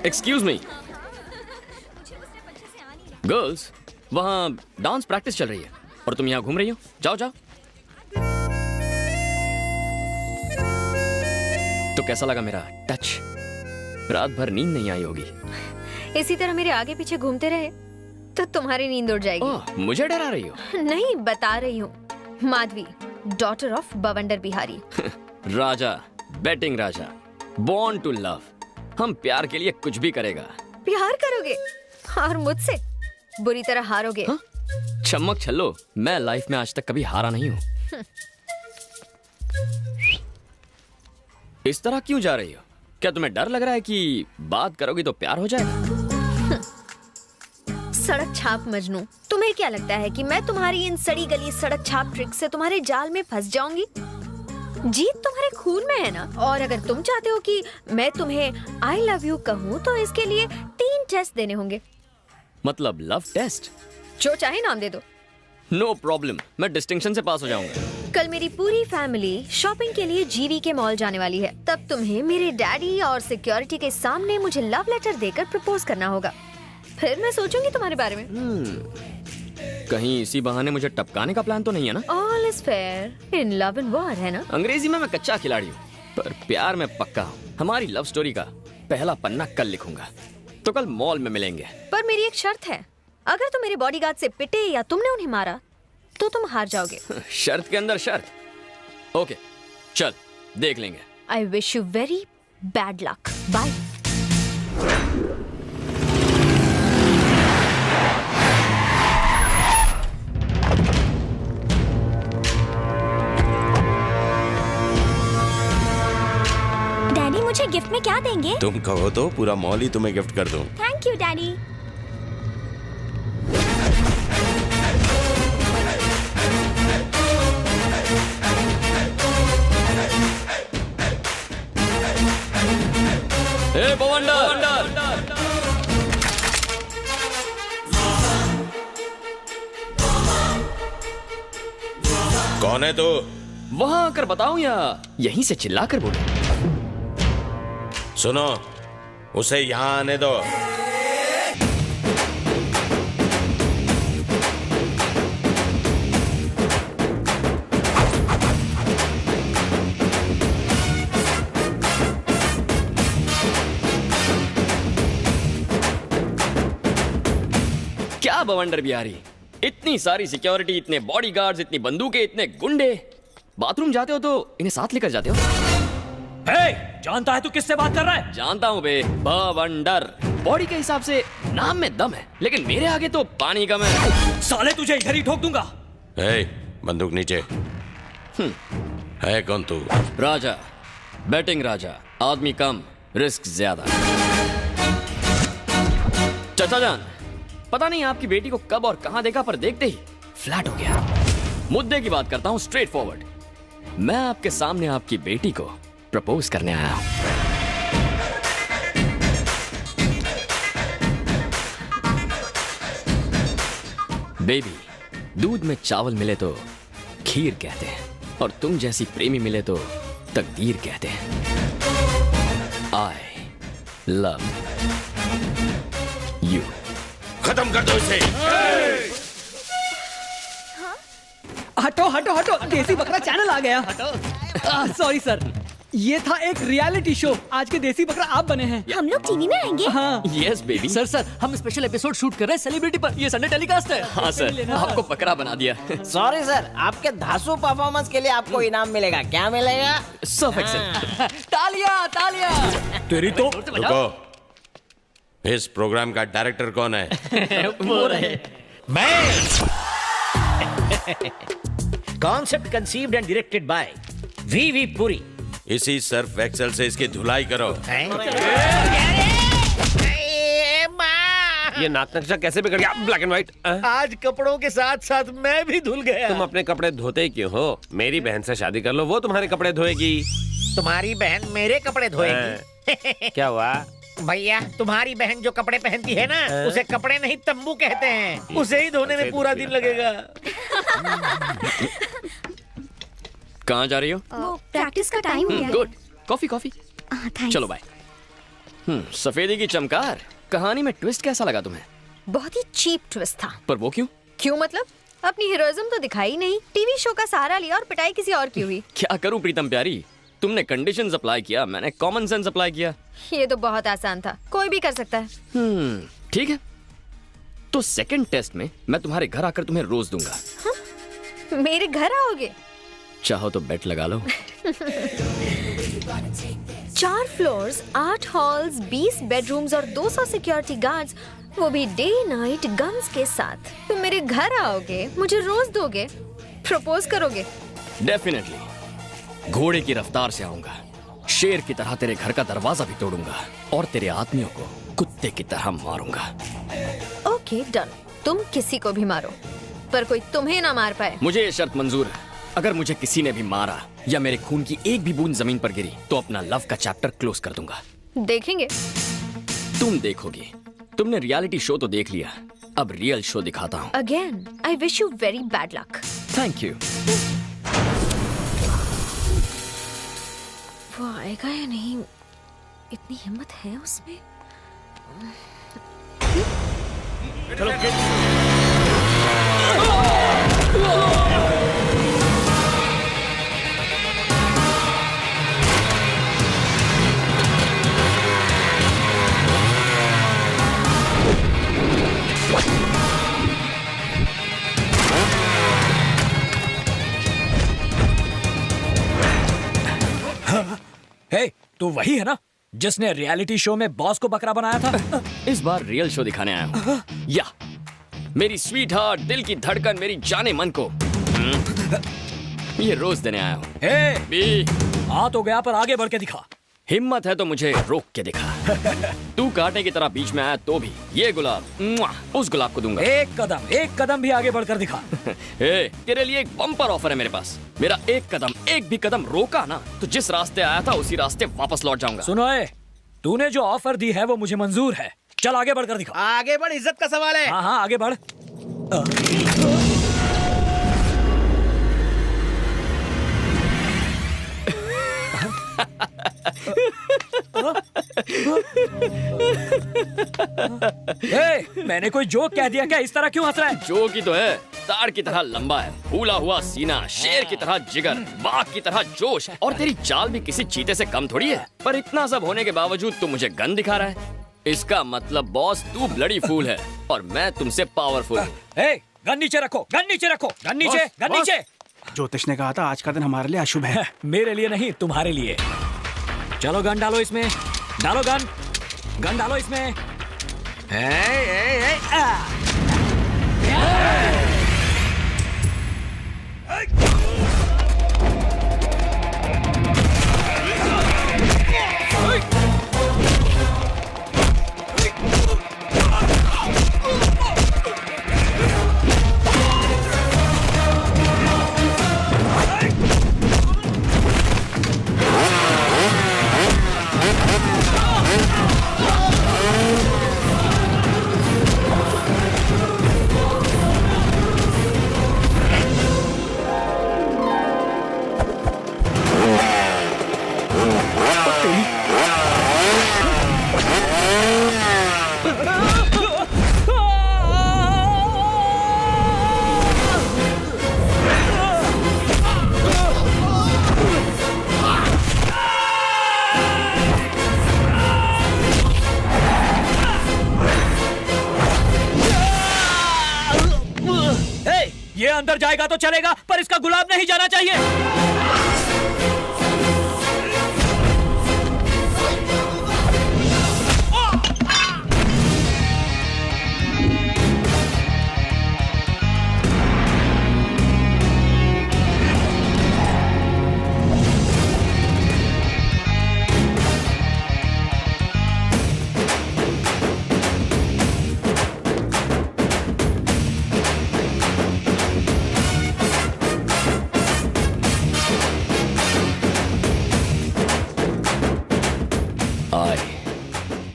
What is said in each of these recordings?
Excuse me girls, वहाँ dance practice चल रही है और तुम यहाँ घूम रही हो। जाओ जाओ। तो कैसा लगा मेरा टच? रात भर नींद नहीं आई होगी। इसी तरह मेरे आगे पीछे घूमते रहे तो तुम्हारी नींद उड़ जाएगी। ओह, मुझे डरा रही हो? नहीं, बता रही हूँ। Madhavi, daughter of Bawandar Bihari. Raja, batting Raja, born to love. हम प्यार के लिए कुछ भी करेगा। प्यार करोगे और मुझसे बुरी तरह हारोगे। हाँ? चमक छल्लो, मैं लाइफ में आज तक कभी हारा नहीं हूँ। इस तरह क्यों जा रही हो? क्या तुम्हें डर लग रहा है कि बात करोगी तो प्यार हो जाएगा? सड़क छाप मजनू, तुम्हें क्या लगता है कि मैं तुम्हारी इन सड़ी गली सड़क छाप ट्रिक से तुम्हारे जाल में फंस जाऊंगी? जीत तुम्हारे खून में है ना। और अगर तुम चाहते हो कि मैं तुम्हें आई लव यू कहूँ तो इसके लिए 3 टेस्ट देने होंगे। मतलब लव टेस्ट? जो चाहे नाम दे दो। नो प्रॉब्लम, मैं डिस्टिंक्शन से पास हो जाऊंगा। कल मेरी पूरी फैमिली शॉपिंग के लिए जीवी के मॉल जाने वाली है। तब तुम्हें मेरे डैडी और सिक्योरिटी के सामने मुझे लव लेटर देकर प्रपोज करना होगा। फिर मैं सोचूंगी तुम्हारे बारे में। कहीं इसी बहाने मुझे टपकाने का प्लान तो नहीं है ना? All is fair in love and war, है ना? अंग्रेजी में मैं कच्चा खिलाड़ी हूँ, पर प्यार में पक्का हूँ। हमारी लव स्टोरी का पहला पन्ना कल लिखूंगा, तो कल मॉल में मिलेंगे। पर मेरी एक शर्त है, अगर तुम मेरे बॉडीगार्ड से पिटे या तुमने उन्हें मारा तो तुम हार जाओगे। शर्त के अंदर शर्त। ओके, चल देख लेंगे। I wish you very bad luck. Bye. Daddy, मुझे गिफ्ट में क्या देंगे? तुम कहो तो पूरा मॉल ही तुम्हें गिफ्ट कर दूं। Thank you daddy. ए बवंडर! कौन है तू? वहां आकर बताऊं या यहीं से चिल्लाकर बोलूं? सुनो, उसे यहाँ आने दो। क्या बवंडर बिहारी, इतनी सारी सिक्योरिटी, इतने बॉडीगार्ड्स, इतनी बंदूकें, इतने गुंडे। बाथरूम जाते हो तो इन्हें साथ लेकर जाते हो? जानता है तू किससे बात कर रहा है? जानता हूँ बे, बवंडर। बॉडी के हिसाब से नाम में दम है, लेकिन मेरे आगे तो पानी कम है। साले तुझे इधर ही ठोक दूंगा। बंदूक नीचे। है कौन तू? राजा, बैटिंग राजा, आदमी कम, रिस्क ज्यादा। चाचा जान, पता नहीं आपकी बेटी को कब और कहां देखा, पर देखते ही फ्लैट हो गया। मुद्दे की बात करता हूं, स्ट्रेट फॉरवर्ड। मैं आपके सामने आपकी बेटी को प्रपोज करने आया हूं। बेबी, दूध में चावल मिले तो खीर कहते हैं, और तुम जैसी प्रेमी मिले तो तकदीर कहते हैं। I love you. खत्म कर दो इसे। हटो हटो हटो, देसी बकरा चैनल आ गया। सॉरी सर, ये था एक रियलिटी शो। आज के देसी बकरा आप बने हैं। हम लोग टीवी में आएंगे? हाँ। Yes baby. सर हम स्पेशल एपिसोड शूट कर रहे हैं सेलिब्रिटी पर। ये संडे टेलीकास्ट है। हाँ सर, आपको बकरा बना दिया। सॉरी सर, आपके धांसू परफॉर्मेंस के लिए आपको इनाम मिलेगा। क्या मिलेगा? Surf excel. तालियां तालियां। तेरी तो रुको, इस प्रोग्राम का डायरेक्टर कौन है? वो रहे मैं। Concept conceived and directed by V Puri. इसी सर्फ एक्सेल से इसकी धुलाई करो। ये नाक नक्शा कैसे बिगड़ गया? Black and white. आज कपड़ों के साथ साथ मैं भी धुल गया। तुम अपने कपड़े धोते ही क्यों हो? मेरी बहन से शादी कर लो, वो तुम्हारे कपड़े धोएगी। तुम्हारी बहन मेरे कपड़े धोएगी? क्या हुआ भैया? तुम्हारी बहन जो कपड़े पहनती है ना, उसे कपड़े नहीं तंबू कहते हैं। उसे ही धोने में पूरा दिन लगेगा। कहाँ जा रही हो? वो प्रैक्टिस का टाइम हो गया। Good, coffee coffee. थैंक्स। चलो बाय। सफेदी की चमकार। कहानी में ट्विस्ट कैसा लगा तुम्हें? बहुत ही चीप ट्विस्ट था। पर वो क्यों? क्यों मतलब? अपनी हीरोइज्म तो दिखाई नहीं, टीवी शो का सहारा लिया और पिटाई किसी और की हुई। क्या करूं प्रीतम प्यारी, तुमने कंडीशंस अप्लाई किया, मैंने कॉमन सेंस अप्लाई किया। ये तो बहुत आसान था, कोई भी कर सकता है। ठीक है, तो सेकंड टेस्ट में मैं तुम्हारे घर आकर तुम्हें रोज दूंगा। मेरे घर आओगे? चाहो तो बेट लगा लो। 4 फ्लोर्स, 8 हॉल्स, 20 बेडरूम्स और 200 सिक्योरिटी गार्ड्स, वो भी डे नाइट गन्स के साथ। तुम मेरे घर आओगे, मुझे रोज दोगे, प्रपोज करोगे? डेफिनेटली। घोड़े की रफ्तार से आऊंगा, शेर की तरह तेरे घर का दरवाजा भी तोड़ूंगा और तेरे आदमियों को कुत्ते की तरह मारूंगा। ओके डन, तुम किसी को भी मारो, पर कोई तुम्हें ना मार पाए। मुझे ये शर्त मंजूर है, अगर मुझे किसी ने भी मारा या मेरे खून की एक भी बूंद जमीन पर गिरी तो अपना लव का चैप्टर क्लोज कर दूंगा। देखेंगे। तुम देखोगी। तुमने रियलिटी शो तो देख लिया, अब रियल शो दिखाता हूँ। Again I wish you very bad luck. Thank you. वो आएगा या नहीं? इतनी हिम्मत है उसमें? हे, तू वही है ना जिसने रियलिटी शो में बॉस को बकरा बनाया था? इस बार रियल शो दिखाने आया हूँ। या मेरी स्वीट हार्ट, दिल की धड़कन, मेरी जाने मन को ये रोज देने आया हूँ। हे, बी आ तो गया पर आगे बढ़ के दिखा। हिम्मत है तो मुझे रोक के दिखा। तू कांटे की तरह बीच में आया तो भी ये गुलाब उस गुलाब को दूंगा। एक कदम भी आगे बढ़कर दिखा। ए, तेरे लिए एक बम्पर ऑफर है मेरे पास। मेरा एक भी कदम रोका ना तो जिस रास्ते आया था उसी रास्ते वापस लौट जाऊंगा। सुनो ए, तूने जो ऑफर दी है वो मुझे मंजूर है। चल आगे बढ़कर दिखा। आगे बढ़, इज्जत का सवाल है। हाँ हाँ आगे बढ़। मैंने कोई जोक कह दिया क्या? इस तरह क्यों हंस रहा है? जोक ही तो है। तार की तरह लंबा है, फूला हुआ सीना, शेर की तरह जिगर, बाघ की तरह जोश, और तेरी चाल भी किसी चीते से कम थोड़ी है। पर इतना सब होने के बावजूद तू मुझे गन दिखा रहा है। इसका मतलब बॉस तू ब्लडी फूल है और मैं तुमसे पावरफुल हूँ। गन नीचे रखो, गन नीचे रखो, गन नीचे, गन नीचे। ज्योतिष ने कहा था आज का दिन हमारे लिए अशुभ है। मेरे लिए नहीं, तुम्हारे लिए। चलो गन डालो इसमें, डालो गन, गन डालो इसमें। ये अंदर जाएगा तो चलेगा पर इसका गुलाब नहीं जाना चाहिए।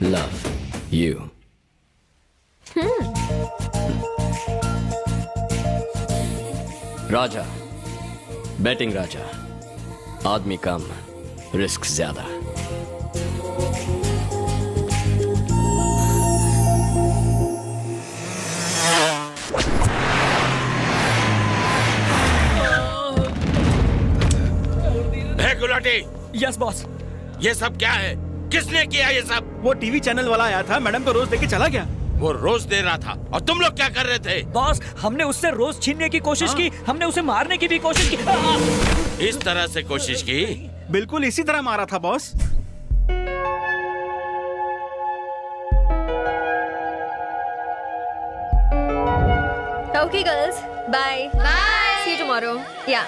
love you. राजा, बैटिंग राजा, आदमी कम, रिस्क ज्यादा। Yes boss. ये सब क्या है? किसने किया ये सब? वो टीवी चैनल वाला आया था, मैडम को रोज देके चला गया। वो रोज दे रहा था और तुम लोग क्या कर रहे थे? बॉस, हमने उससे रोज छीनने की कोशिश की, हमने उसे मारने की भी कोशिश की। इस तरह से कोशिश की? बिल्कुल इसी तरह मारा था boss. Okay, girls. Bye. Bye. See you tomorrow. Yeah.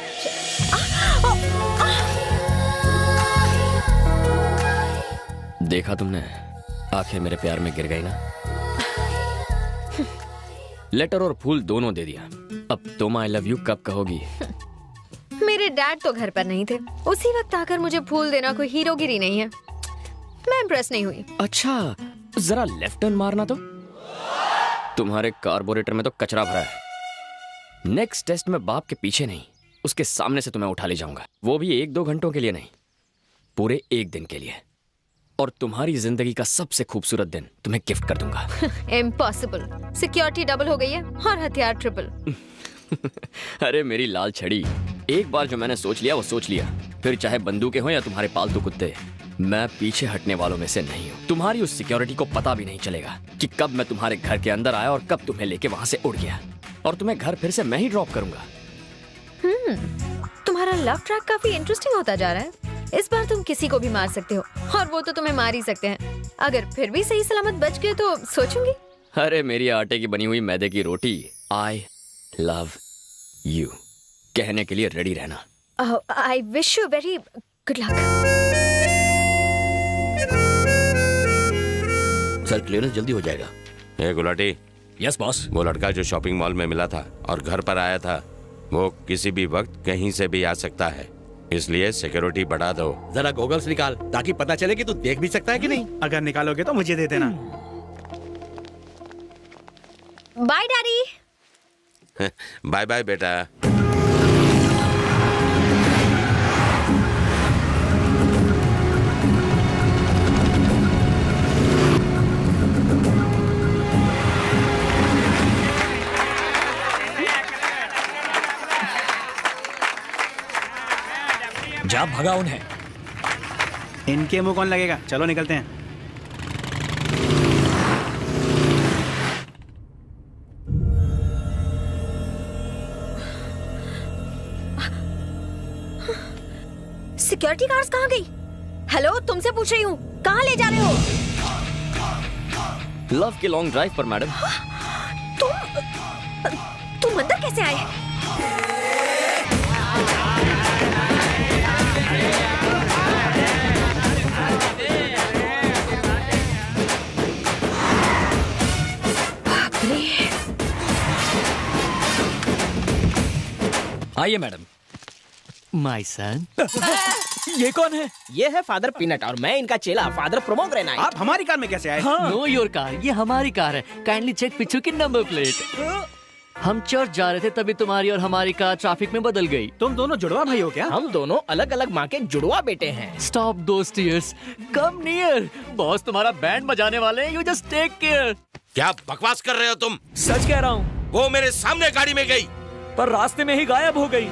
देखा तुमने, आंखें मेरे प्यार में गिर गई ना। लेटर और फूल दोनों दे दिया। अब तुम आई लव यू कब कहोगी? मेरे डैड तो घर पर नहीं थे, उसी वक्त आकर मुझे फूल देना कोई हीरोगिरी नहीं है। मैं इम्प्रेस नहीं हुई। अच्छा, जरा लेफ्ट टर्न मारना तो। तुम्हारे कार्बोरेटर में तो कचरा भरा है। नेक्स्ट टेस्ट में बाप के पीछे नहीं, उसके सामने से तुम्हें उठा ले जाऊंगा। वो भी 1-2 घंटों के लिए नहीं, पूरे 1 दिन के लिए। और तुम्हारी जिंदगी का सबसे खूबसूरत दिन तुम्हें गिफ्ट कर दूंगा। इम्पॉसिबल। सिक्योरिटी डबल हो गई है और हथियार ट्रिपल। अरे मेरी लाल छड़ी, एक बार जो मैंने सोच लिया वो सोच लिया। फिर चाहे बंदूकें हो या तुम्हारे पालतू कुत्ते, मैं पीछे हटने वालों में से नहीं हूँ। तुम्हारी उस सिक्योरिटी को पता भी नहीं चलेगा कि कब मैं तुम्हारे घर के अंदर आया और कब तुम्हें लेके वहां से उड़ गया। और तुम्हें घर फिर से मैं ही ड्रॉप करूंगा। तुम्हारा लव ट्रैक काफी इंटरेस्टिंग होता जा रहा है। इस बार तुम किसी को भी मार सकते हो और वो तो तुम्हें मार ही सकते हैं। अगर फिर भी सही सलामत बच गए तो सोचूंगी। अरे मेरी आटे की बनी हुई मैदे की रोटी, आई लव यू कहने के लिए रेडी रहना। I wish you very good luck. Sir clearance जल्दी हो जाएगा। ए गुलाटी। Yes boss. वो लड़का जो शॉपिंग मॉल में मिला था और घर पर आया था, वो किसी भी वक्त कहीं से भी आ सकता है, इसलिए सिक्योरिटी बढ़ा दो। जरा गॉगल्स निकाल ताकि पता चले कि तू देख भी सकता है कि नहीं। अगर निकालोगे तो मुझे दे देना। Bye daddy. बाय बाय बेटा। जा भगा उन्हें। इनके मुंह कौन लगेगा? चलो निकलते हैं। सिक्योरिटी गार्ड्स कहाँ गई? हेलो, तुमसे पूछ रही हूँ, कहाँ ले जा रहे हो? लव के लॉन्ग ड्राइव पर मैडम। तुम अंदर कैसे आए? आइए मैडम। My son. ये कौन है? ये है फादर पीनट और मैं इनका चेला फादर प्रोमोग्रेनाइट। आप हमारी कार में कैसे आए? नो योर कार, ये हमारी कार है। काइंडली चेक पीछे की नंबर प्लेट। हम चर्च जा रहे थे तभी तुम्हारी और हमारी कार ट्रैफिक में बदल गई। तुम दोनों जुड़वा भाई हो क्या? हम दोनों अलग अलग माँ के जुड़वा बेटे हैं। स्टॉप दोस टीयर्स, कम नियर। बॉस तुम्हारा बैंड बजाने वाले हैं, यू जस्ट टेक केयर। क्या बकवास कर रहे हो तुम? सच कह रहा हूँ। वो मेरे सामने गाड़ी में गई पर रास्ते में ही गायब हो गई।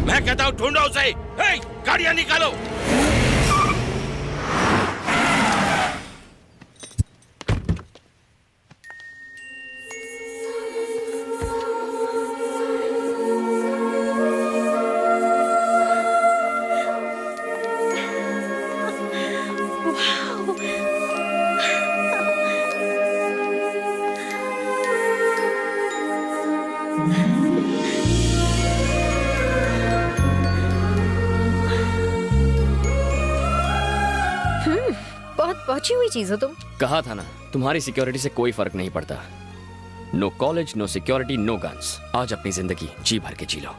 मैं कहता हूँ ढूंढो उसे। हे, गाड़ियां निकालो। पहुंची हुई चीज हो तुम। कहा था ना, तुम्हारी सिक्योरिटी से कोई फर्क नहीं पड़ता। No college, no security, no guns. आज अपनी जिंदगी जी भर के जी लो।